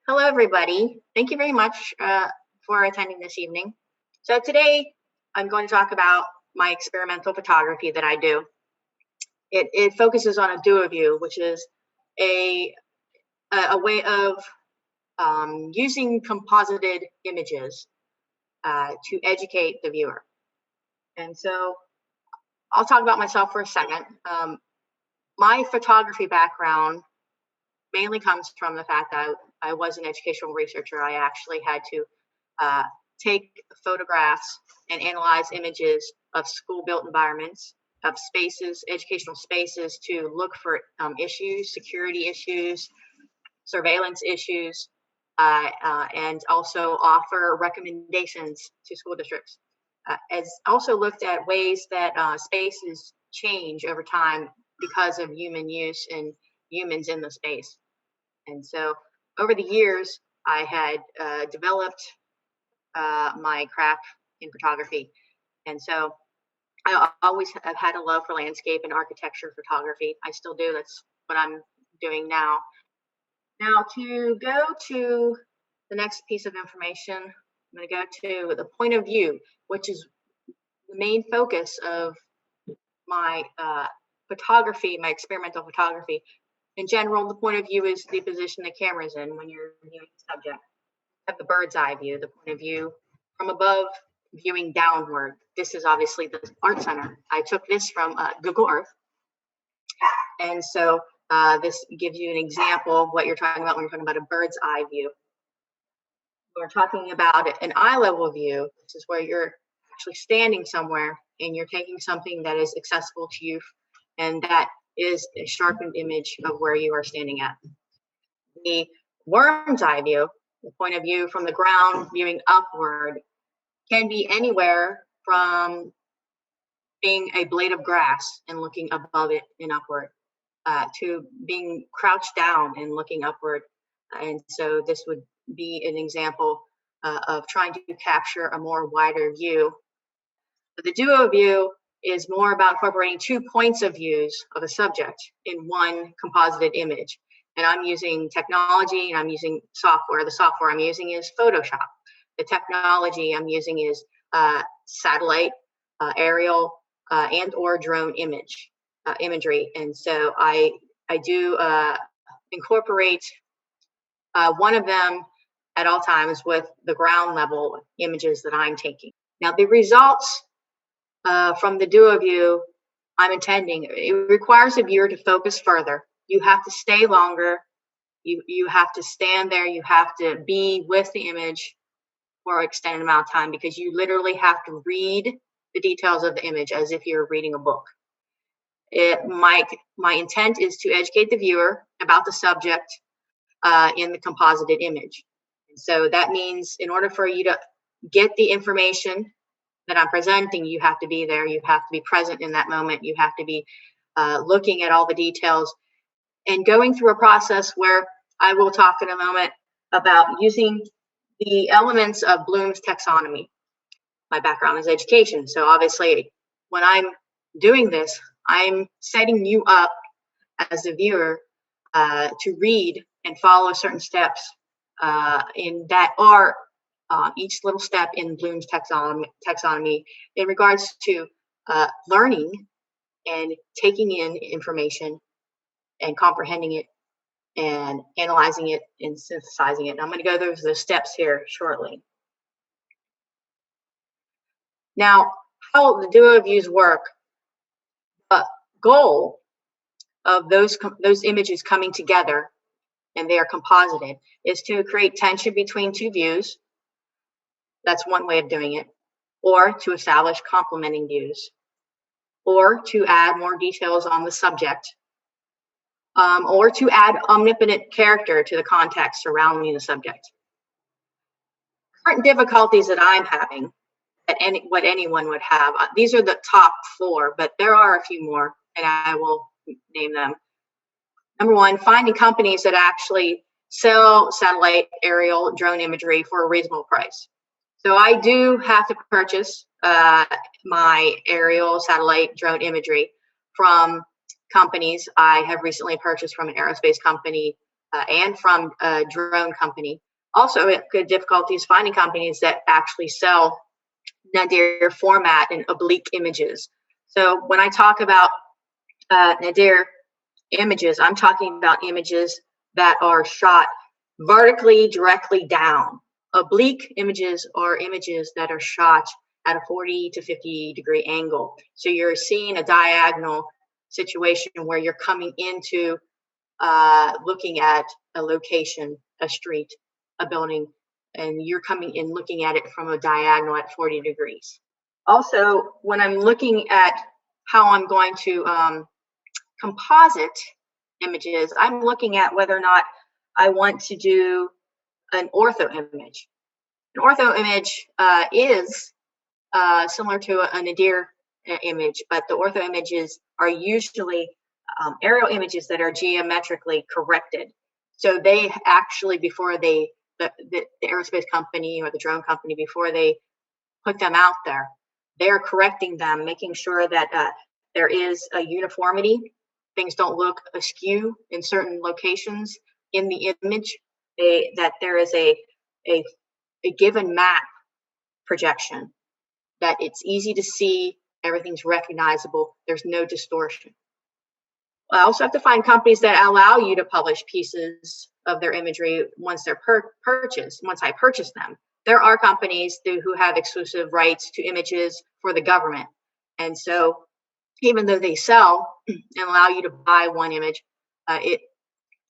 Hello, everybody. Thank you very much for attending this evening. So today I'm going to talk about my experimental photography that I do. It focuses on a duo view, which is a way of using composited images to educate the viewer. And so I'll talk about myself for a second. My photography background mainly comes from the fact that I was an educational researcher. I actually had to take photographs and analyze images of school-built environments, of spaces, educational spaces, to look for issues, security issues, surveillance issues, and also offer recommendations to school districts. As also looked at ways that spaces change over time because of human use and humans in the space. And so over the years, I had developed my craft in photography. And so I always have had a love for landscape and architecture photography. I still do. That's what I'm doing now. Now, to go to the next piece of information, I'm going to go to the point of view, which is the main focus of my photography, my experimental photography. In general, the point of view is the position the camera is in when you're viewing the subject. You have the bird's eye view, the point of view from above, viewing downward. This is obviously the art center. I took this from Google Earth. And so this gives you an example of what you're talking about when you're talking about a bird's eye view. When we're talking about an eye level view, this is where you're actually standing somewhere and you're taking something that is accessible to you, and that is a sharpened image of where you are standing at. The worm's eye view, the point of view from the ground viewing upward, can be anywhere from being a blade of grass and looking above it and upward, to being crouched down and looking upward. And so this would be an example of trying to capture a more wider view. But the duo view is more about incorporating 2 points of views of a subject in one composited image. And I'm using technology and I'm using software. The software I'm using is Photoshop. The technology I'm using is satellite, aerial, and or drone imagery. And so I do incorporate one of them at all times with the ground level images that I'm taking. Now the results from the duo view I'm intending, it requires a viewer to focus further. You have to stay longer. You have to stand there. You have to be with the image for an extended amount of time, because you literally have to read the details of the image as if you're reading a book. My intent is to educate the viewer about the subject in the composited image. And so that means in order for you to get the information that I'm presenting, you have to be there. You have to be present in that moment. You have to be looking at all the details and going through a process where I will talk in a moment about using the elements of Bloom's taxonomy. My background is education. So obviously when I'm doing this, I'm setting you up as a viewer to read and follow certain steps in that are each little step in Bloom's taxonomy in regards to learning and taking in information and comprehending it and analyzing it and synthesizing it. And I'm going to go through those steps here shortly. Now, how the duo views work, the goal of those images coming together, and they are composited, is to create tension between 2 views. That's one way of doing it. Or to establish complementing views. Or to add more details on the subject. Or to add omnipotent character to the context surrounding the subject. Current difficulties that I'm having, what anyone would have, these are the top 4, but there are a few more, and I will name them. Number 1, finding companies that actually sell satellite, aerial, drone imagery for a reasonable price. So I do have to purchase my aerial, satellite, drone imagery from companies. I have recently purchased from an aerospace company and from a drone company. Also, it had difficulties finding companies that actually sell nadir format and oblique images. So when I talk about nadir images, I'm talking about images that are shot vertically directly down. Oblique images are images that are shot at a 40 to 50 degree angle. So you're seeing a diagonal situation where you're coming into looking at a location, a street, a building, and you're coming in looking at it from a diagonal at 40 degrees. Also, when I'm looking at how I'm going to composite images, I'm looking at whether or not I want to do an ortho image. An ortho image is similar to a nadir image, but the ortho images are usually aerial images that are geometrically corrected. So they actually, before the aerospace company or the drone company, before they put them out there, they're correcting them, making sure that there is a uniformity. Things don't look askew in certain locations in the image, that there is a given map projection, that it's easy to see, everything's recognizable, there's no distortion. I also have to find companies that allow you to publish pieces of their imagery once they're purchased, once I purchase them. There are companies who have exclusive rights to images for the government. And so even though they sell and allow you to buy one image, it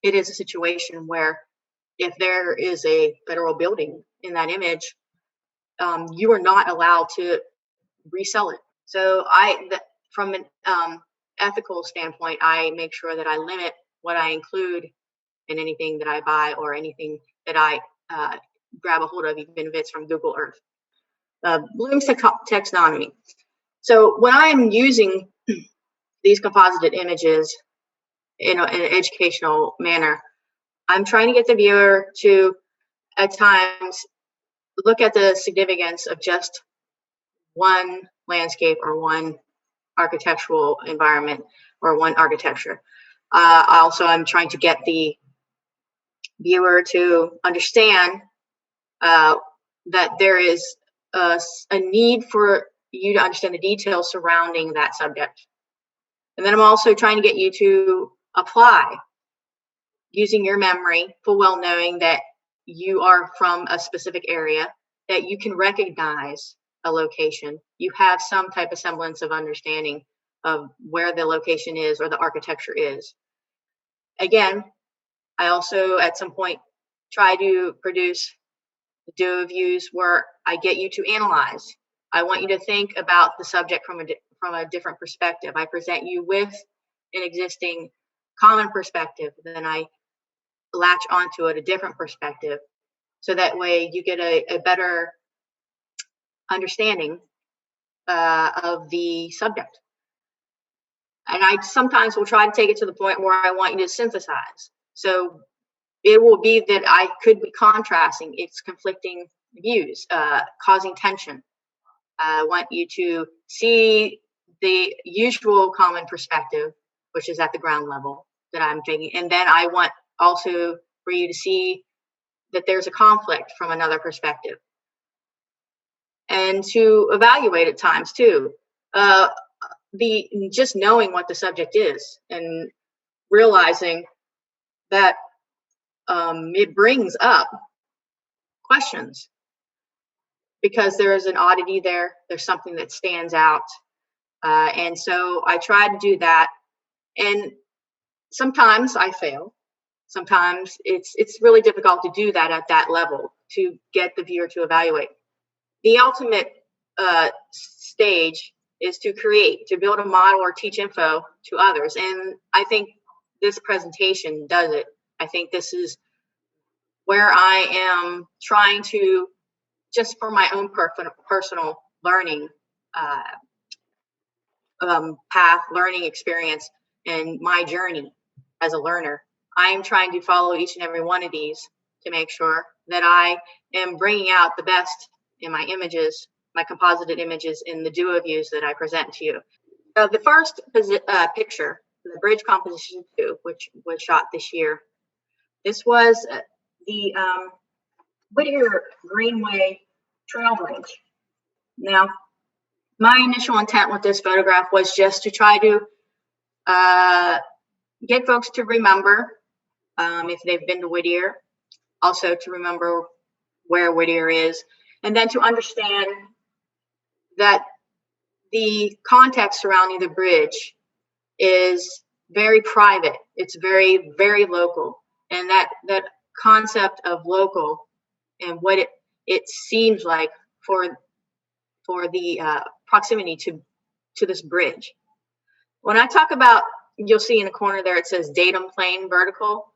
is a situation where if there is a federal building in that image, you are not allowed to resell it. So from an ethical standpoint, I make sure that I limit what I include in anything that I buy or anything that I grab a hold of, even if it's from Google Earth. Bloom's taxonomy. So when I'm using these composited images in an educational manner, I'm trying to get the viewer to, at times, look at the significance of just one landscape or one architectural environment or one architecture. Also, I'm trying to get the viewer to understand that there is a need for you to understand the details surrounding that subject. And then I'm also trying to get you to apply using your memory, full well knowing that you are from a specific area, that you can recognize a location. You have some type of semblance of understanding of where the location is or the architecture is. Again, I also at some point try to produce do views where I get you to analyze. I want you to think about the subject from a different perspective. I present you with an existing common perspective, then I latch onto it a different perspective, so that way you get a better understanding of the subject. And I sometimes will try to take it to the point where I want you to synthesize. So it will be that I could be contrasting, it's conflicting views, causing tension. I want you to see the usual common perspective, which is at the ground level that I'm taking. And then I want also for you to see that there's a conflict from another perspective. And to evaluate at times too, just knowing what the subject is and realizing that it brings up questions because there is an oddity there. There's something that stands out. And so I try to do that. And sometimes I fail. Sometimes it's really difficult to do that at that level, to get the viewer to evaluate. The ultimate stage is to create, to build a model or teach info to others. And I think this presentation does it. I think this is where I am trying to, just for my own personal learning path, learning experience, and my journey as a learner, I am trying to follow each and every one of these to make sure that I am bringing out the best in my images, my composited images in the duo views that I present to you. The first picture, the bridge composition 2, which was shot this year, This was the Whittier Greenway Trail Bridge. Now, my initial intent with this photograph was just to try to get folks to remember if they've been to Whittier, also to remember where Whittier is, and then to understand that the context surrounding the bridge is very private. It's very, very local. And that concept of local and what it seems like for the proximity to this bridge. When I talk about, you'll see in the corner there, it says datum plane vertical.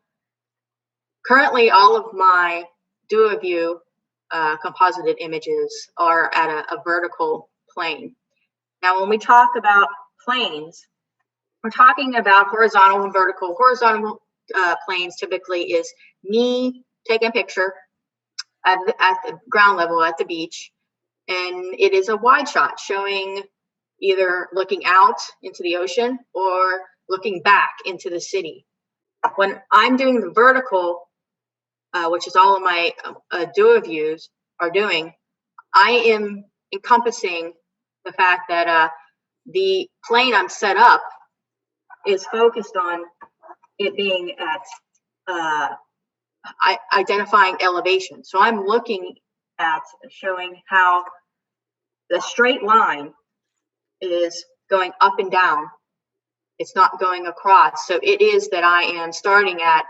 Currently, all of my dual-view composited images are at a vertical plane. Now, when we talk about planes, we're talking about horizontal and vertical. Horizontal planes typically is me taking a picture at the ground level at the beach, and it is a wide shot showing either looking out into the ocean or looking back into the city. When I'm doing the vertical, which is all of my dual views are doing, I am encompassing the fact that the plane I'm set up is focused on it being at identifying elevation. So I'm looking at showing how the straight line is going up and down. It's not going across. So it is that I am starting at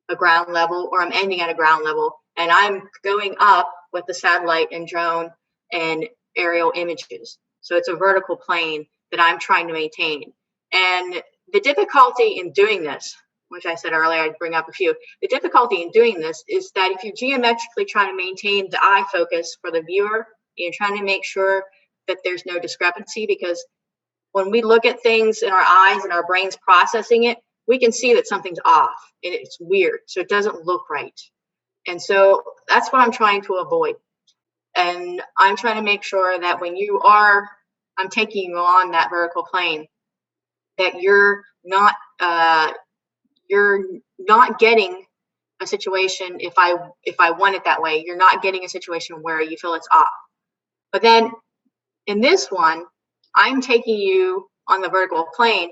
a ground level or I'm ending at a ground level, and I'm going up with the satellite and drone and aerial images. So it's a vertical plane that I'm trying to maintain. And the difficulty in doing this, which I said earlier, I'd bring up a few. The difficulty in doing this is that if you geometrically try to maintain the eye focus for the viewer, you're trying to make sure that there's no discrepancy, because when we look at things in our eyes and our brains processing it, we can see that something's off and it's weird. So it doesn't look right. And so that's what I'm trying to avoid. And I'm trying to make sure that when I'm taking you on that vertical plane, that you're not getting a situation, if I want it that way, you're not getting a situation where you feel it's off. But then in this one, I'm taking you on the vertical plane,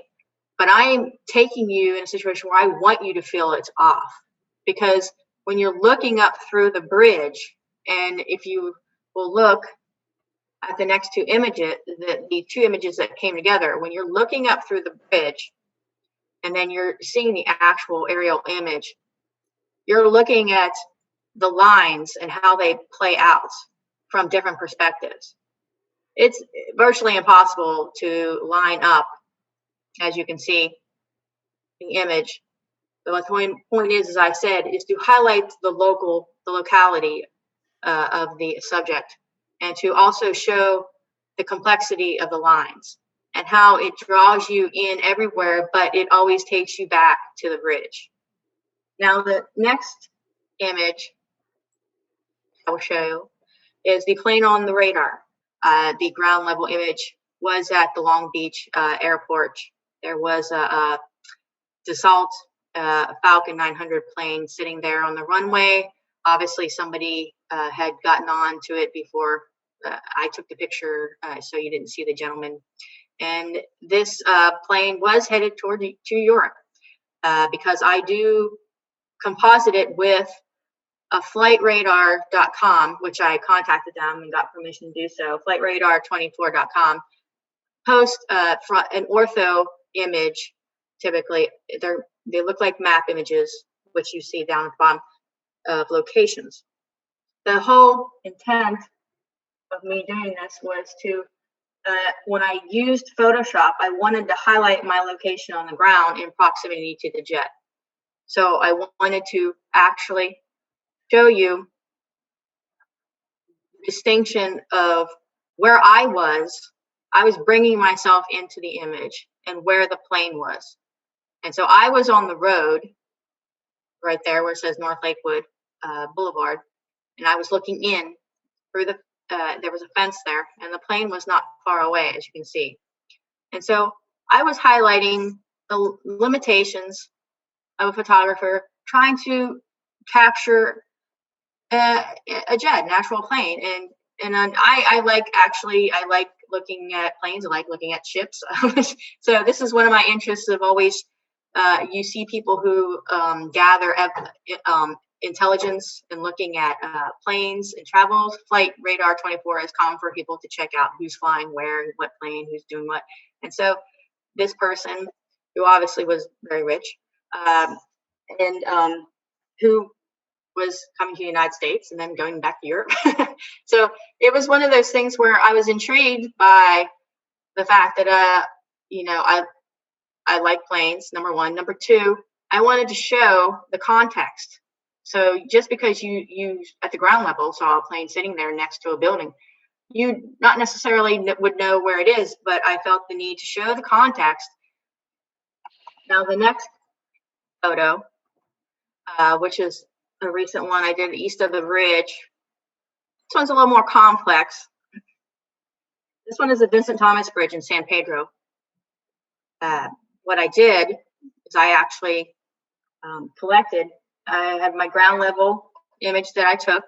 but I'm taking you in a situation where I want you to feel it's off. Because when you're looking up through the bridge, and if you will look at the next two images, the two images that came together, when you're looking up through the bridge, and then you're seeing the actual aerial image, you're looking at the lines and how they play out from different perspectives. It's virtually impossible to line up, as you can see, the image. The point is, as I said, is to highlight the locality of the subject, and to also show the complexity of the lines and how it draws you in everywhere, but it always takes you back to the bridge. Now, the next image I will show you is the plane on the radar. The ground level image was at the Long Beach airport. There was a Dassault Falcon 900 plane sitting there on the runway. Obviously, somebody had gotten on to it before I took the picture, so you didn't see the gentleman. And this plane was headed to Europe because I do composite it with a flightradar.com, which I contacted them and got permission to do so. Flightradar24.com post an ortho image. Typically, they look like map images, which you see down at the bottom of locations. The whole intent of me doing this was to, when I used Photoshop, I wanted to highlight my location on the ground in proximity to the jet. So I wanted to actually show you the distinction of where I was bringing myself into the image and where the plane was. And so I was on the road right there where it says North Lakewood Boulevard, and I was looking in through there was a fence there, and the plane was not far away, as you can see. And so I was highlighting the limitations of a photographer trying to capture a jet, natural plane, and I like looking at planes. I like looking at ships. So this is one of my interests of always. You see people who gather intelligence and looking at planes and travel. Flight radar 24 is common for people to check out who's flying where, what plane, who's doing what. And so this person, who obviously was very rich, and who was coming to the United States and then going back to Europe. So it was one of those things where I was intrigued by the fact that, I like planes, number one. Number two, I wanted to show the context. So just because you at the ground level saw a plane sitting there next to a building, you not necessarily would know where it is, but I felt the need to show the context. Now the next photo, which is a recent one I did east of the bridge. This one's a little more complex. This one is the Vincent Thomas Bridge in San Pedro. What I did is I actually collected. I had my ground level image that I took,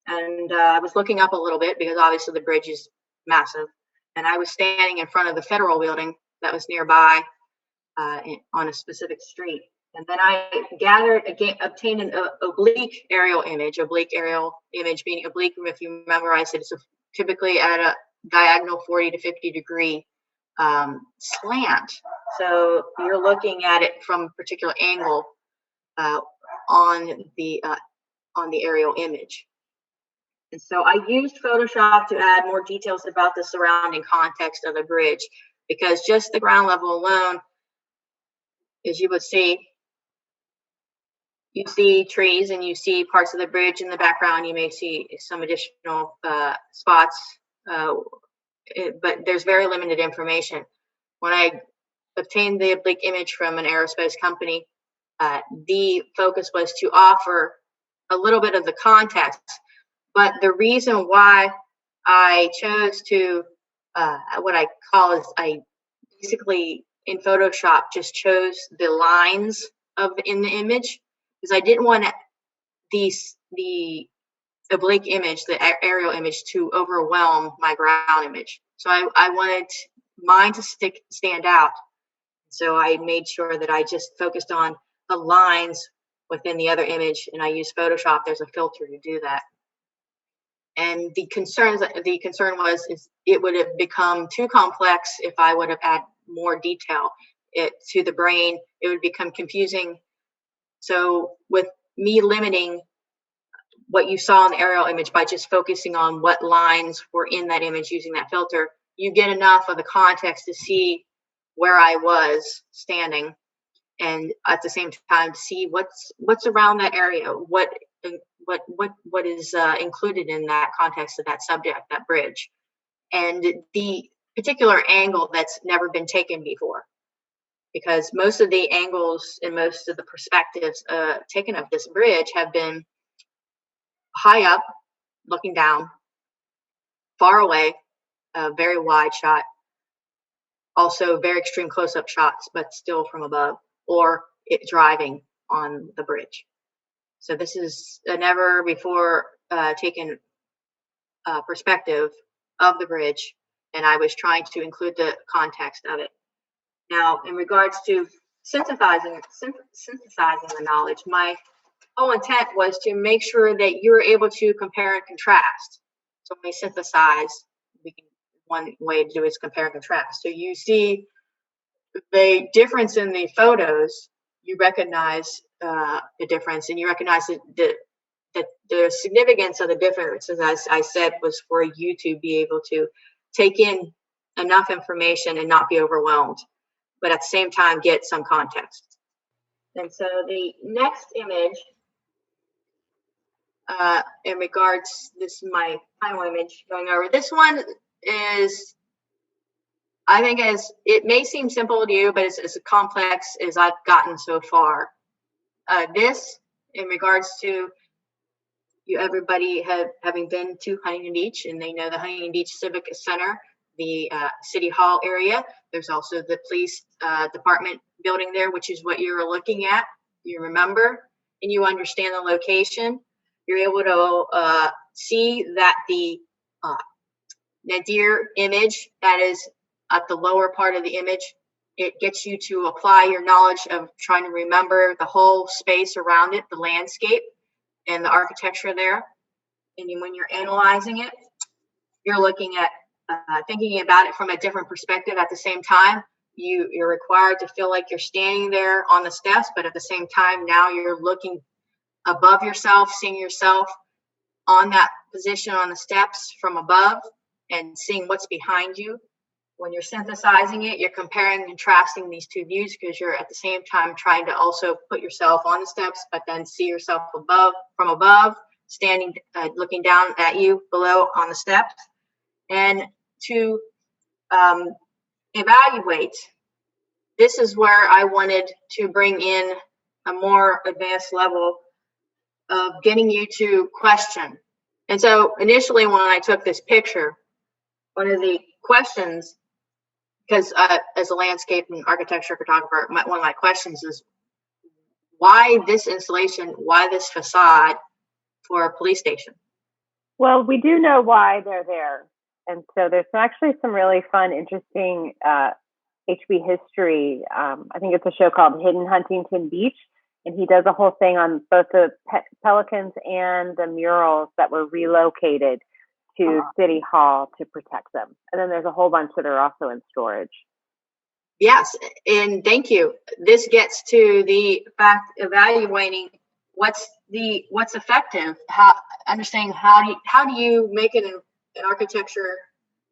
and I was looking up a little bit because obviously the bridge is massive, and I was standing in front of the federal building that was nearby on a specific street. And then I obtained an oblique aerial image. Oblique aerial image being oblique, if you memorize it, it's typically at a diagonal 40 to 50 degree slant. So you're looking at it from a particular angle on the aerial image. And so I used Photoshop to add more details about the surrounding context of the bridge, because just the ground level alone, as you would see, you see trees and you see parts of the bridge in the background. You may see some additional spots, but there's very limited information. When I obtained the oblique image from an aerospace company, the focus was to offer a little bit of the context. But the reason why I chose to, what I call is, I basically in Photoshop just chose the lines in the image, because I didn't want the oblique image, the aerial image, to overwhelm my ground image. So I wanted mine to stand out. So I made sure that I just focused on the lines within the other image, and I used Photoshop. There's a filter to do that. And the concern was it would have become too complex if I would have added more detail to the brain. It would become confusing. So with me limiting what you saw in the aerial image by just focusing on what lines were in that image using that filter, you get enough of the context to see where I was standing, and at the same time see what's around that area, what is included in that context of that subject, that bridge, and the particular angle that's never been taken before. Because most of the angles and most of the perspectives taken of this bridge have been high up, looking down, far away, a very wide shot, also very extreme close-up shots, but still from above, or it driving on the bridge. So this is a never before taken perspective of the bridge, and I was trying to include the context of it. Now, in regards to synthesizing the knowledge, my whole intent was to make sure that you're able to compare and contrast. So when we synthesize, one way to do it is compare and contrast. So you see the difference in the photos, you recognize the difference, and you recognize that the significance of the differences, as I said, was for you to be able to take in enough information and not be overwhelmed, but at the same time get some context. And so the next image, in regards, this is my final image going over. This one is, I think, it may seem simple to you, but it's as complex as I've gotten so far. This, in regards to everybody having been to Huntington Beach, and they know the Huntington Beach Civic Center, the City Hall area. There's also the police department building there, which is what you're looking at. you remember and you understand the location, you're able to see that the nadir image that is at the lower part of the image, it gets you to apply your knowledge of trying to remember the whole space around it, the landscape and the architecture there. And when you're analyzing it, you're looking at thinking about it from a different perspective. At the same time, you're required to feel like you're standing there on the steps, but at the same time, now you're looking above yourself, seeing yourself on that position on the steps from above and seeing what's behind you. When you're synthesizing it, you're comparing and contrasting these two views because you're at the same time trying to also put yourself on the steps, but then see yourself from above, standing, looking down at you below on the steps. And to evaluate, this is where I wanted to bring in a more advanced level of getting you to question. And so initially when I took this picture, one of the questions, because as a landscape and architecture photographer, one of my questions is, why this installation, why this facade for a police station? Well, we do know why they're there. And so there's actually some really fun, interesting HB history. I think it's a show called Hidden Huntington Beach. And he does a whole thing on both the pelicans and the murals that were relocated to City Hall to protect them. And then there's a whole bunch that are also in storage. Yes, and thank you. This gets to the fact evaluating what's effective, understanding how do you make an architecture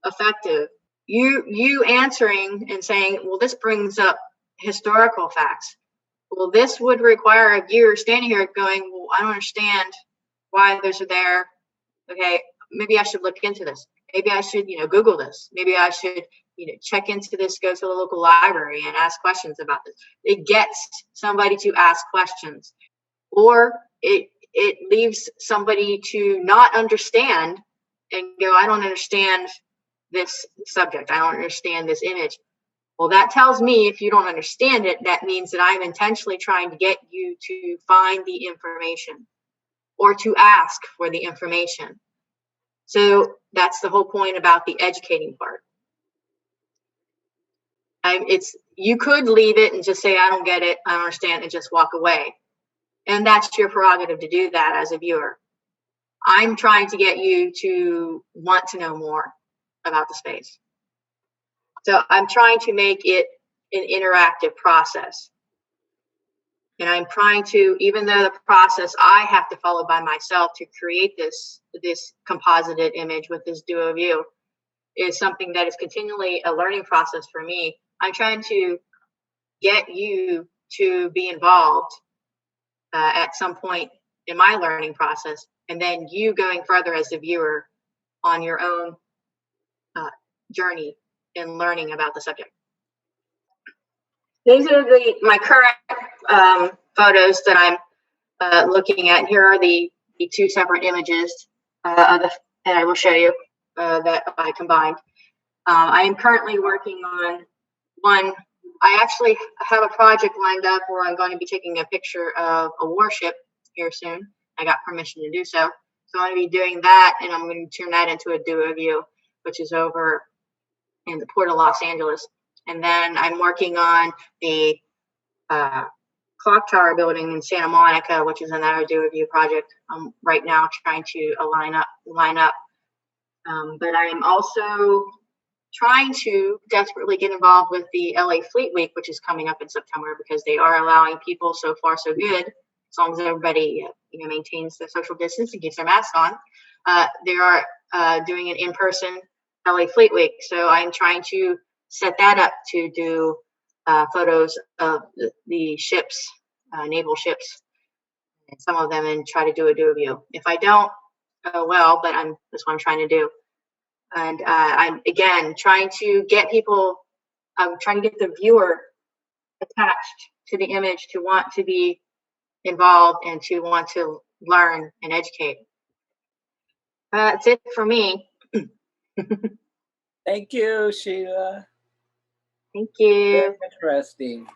effective. You answering and saying, well, this brings up historical facts. Well, this would require a viewer standing here going, well, I don't understand why those are there. Okay, maybe I should look into this. Maybe I should, Google this. Maybe I should, check into this, go to the local library and ask questions about this. It gets somebody to ask questions, or it leaves somebody to not understand and go, I don't understand this subject. I don't understand this image. Well, that tells me if you don't understand it, that means that I'm intentionally trying to get you to find the information or to ask for the information. So that's the whole point about the educating part. You could leave it and just say, I don't get it, I don't understand, and just walk away. And that's your prerogative to do that as a viewer. I'm trying to get you to want to know more about the space. So I'm trying to make it an interactive process. And I'm trying to, even though the process I have to follow by myself to create this composited image with this duo view is something that is continually a learning process for me. I'm trying to get you to be involved at some point in my learning process, and then you going further as a viewer on your own journey in learning about the subject. These are my current photos that I'm looking at. Here are the two separate images, and I will show you that I combined. I am currently working on one. I actually have a project lined up where I'm going to be taking a picture of a warship here soon. I got permission to do so. So I'm going to be doing that, and I'm going to turn that into a duo view, which is over in the Port of Los Angeles. And then I'm working on the clock tower building in Santa Monica, which is another duo view project. I'm right now trying to line up. But I am also trying to desperately get involved with the LA Fleet Week, which is coming up in September, because they are allowing people, so far so good, as long as everybody maintains their social distance and keeps their mask on. They are doing an in-person LA Fleet Week, so I'm trying to set that up to do photos of the ships, naval ships, and some of them, and try to do a duo view. If I don't, well, but that's what I'm trying to do. And I'm, again, trying to get people, I'm trying to get the viewer attached to the image, to want to be involved and to want to learn and educate. That's it for me. Thank you, Sheila. Thank you. Very interesting.